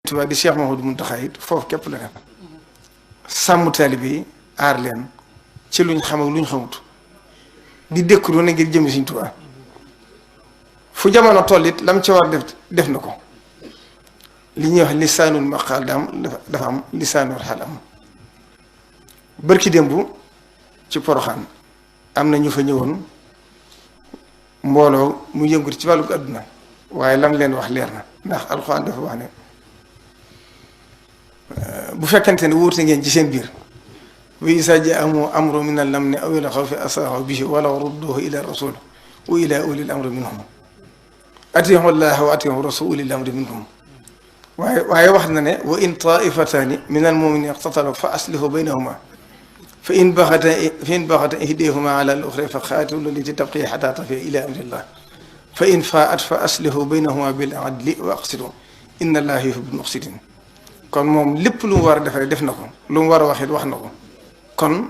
Tuubaa di Cheikh Mouhamadou Mountakha it foofu képp la def sàmm taalibe yi aar leen ci luñ xam ak luñ xamut di dëkk lu ne ngir jëmi Sëriñ Tuubaa fu jamono toll it lam ci war def na ko li ñuy wax lisaanul maqaal dafa am lisaanul xaal am bërki démb ci Poroxaan am na ñu fa ñëwoon mbooloo mu yëngut ci wàllu àdduna waaye lam leen wax leer na ndax alxuraan dafa wax ne bu fekkente ne wuute ngeen ci seen biir wa izaa jaa'ahum amrun mina al-amni aw al-xawfi asaaru bihi walaw rudduuhu ila rasul wa ila ulil amri minhum atii'u llaaha wa atii'u rasuula ulil amri minkum waaye wax na ne wa in taa'ifataani mina al-mu'miniina iqtatalu fa aslihu baynahumaa fa in baxata ihdaahuma ala al-uxraa fa qaatilu llatii tabgii hattaa tafii'a ilaa amri llaah fa in faa'at fa aslihu baynahumaa bil adli wa aqsituu inna llaaha yuhibbul muqsitiin. kon moom lépp lu mu war a defaree def na ko lu mu war a wax it wax na ko kon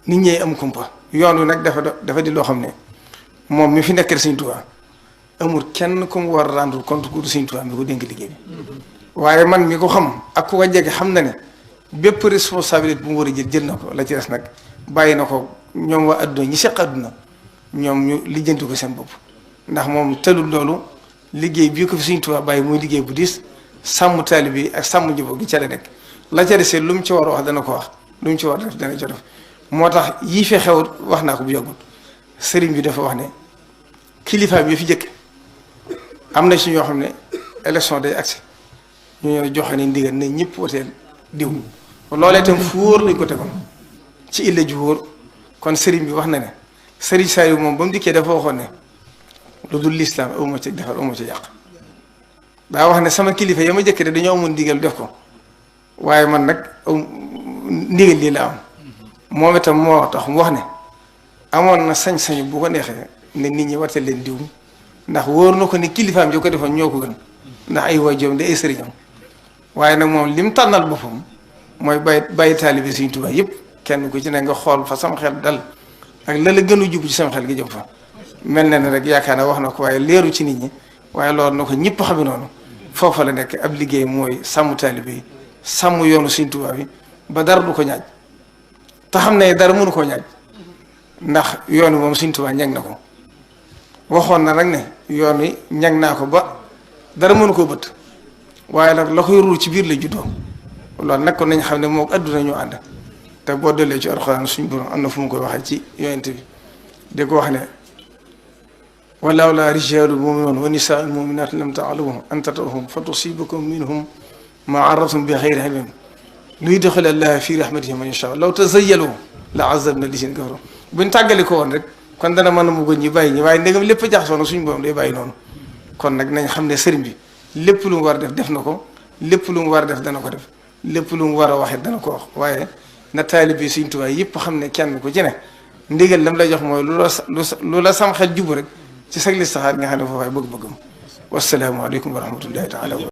nit ñee am kumpa yoon wi nag dafa di loo xam ne moom mi fi nekkal Sëriñ Tuubaa amul kenn ku mu war a rendre compte ku Sëriñ Tuubaa mi ko dénk liggéey bi waaye man mi ko xam ak ku ko jege xam na ne bépp responsabilité bu mu war a jël na ko la ci des nag bàyyi na ko ñoom waa adduna ñi seq adduna ñoom ñu lijjanti ko seen bopp ndax moom tëlul loolu liggéey bii ko fi Sëriñ Tuubaa bàyyi muy liggéey bu diis sàmm taalibe yi ak sàmm njaboot gi ca la nekk la ca desee lu mu ci war a wax dana ko wax lu mu ci war a def dana ca def moo tax yii fi xew wax naa ko bu yàggul sëriñ bi dafa wax ne kilifa bi fi jëkk am na ci ñoo xam ne élection day agsi ñu ñëw joxe ni ndigal ne ñëpp woteel diw loolee itam fu wóor lañ ko tegoon ci illa ju wóor kon sëriñ bi wax na ne sëriñ Saliou moom ba mu dikkee dafa waxoon ne lu dul lislaam awma ci defar awma ci yàq daa wax ne sama kilifa ya ma jëkk de dañoo amoon ndigal def ko waaye man nag ndigal lii la am moom itam moo tax mu wax ne amoon na sañ-sañu bu ko neexee ne nit ñi warte leen diw ndax wóor na ko ne kilifaam jo ko defoon ñoo ko gën ndax ay waajuram de ay sëriñam waaye nag moom lim tànnal boppam mooy bàyyi taalibe Sëriñ Tuubaa yëpp kenn ku ci ne nga xool fa sama xel dal ak la gën a jub ci sama xel gi jëm fa mel na ne rek yaakaar naa wax na ko waaye leeru ci nit ñi waaye loolu na ko ñëpp xame noonu foofa la nekk ab liggéey mooy sàmm taalibe yi sàmm yoonu Sëriñ Tuubaa bi ba dara du ko ñaaj te xam ne dara mënu koo ñaaj ndax yoon wi moom Sëriñ Tuubaa ñag na ko waxoon na rek ne yoon wi ñag naa ko ba dara mënu koo bët waaye nag la koy ruur ci biir la juddoo loolu nag kon nañ xam ne moom adduna ñoo ànd te boo dellee ci Alxuraan suñu borom am na fu mu koy waxee ci yonent bi di ko wax ne walawlaa rijaalun mu'minuuna wa nisaa'un mu'minaatun lam ta'lamuuhum an tata'uuhum fa tusiibakum minhum ma'aratun bi ghayri ilmin liyudkhila llaahu fii rahmatihi man yashaa'u law tazayyalu la'azzabna llaziina kafaru buñ tàggali ko woon rek kon dana mën a mu gën ñi bàyyi ñi waaye ndegam lépp a jaxasoo na suñu borom day bàyyi noonu kon nag nañ xam ne sëriñ bi lépp lu mu war a def na ko lépp lu mu war a def dana ko def lépp lu mu war a waxee dana ko wax waaye na taalibe Sëriñ Tuubaa yëpp xam ne kenn ku ci ne ndigal lam lay jox mooy lu la sam xel jubu rek ci sag listaxaar nga xam ne foofaay bëgg-bëggam wassalaamu aleykum wa rahmatullahi taala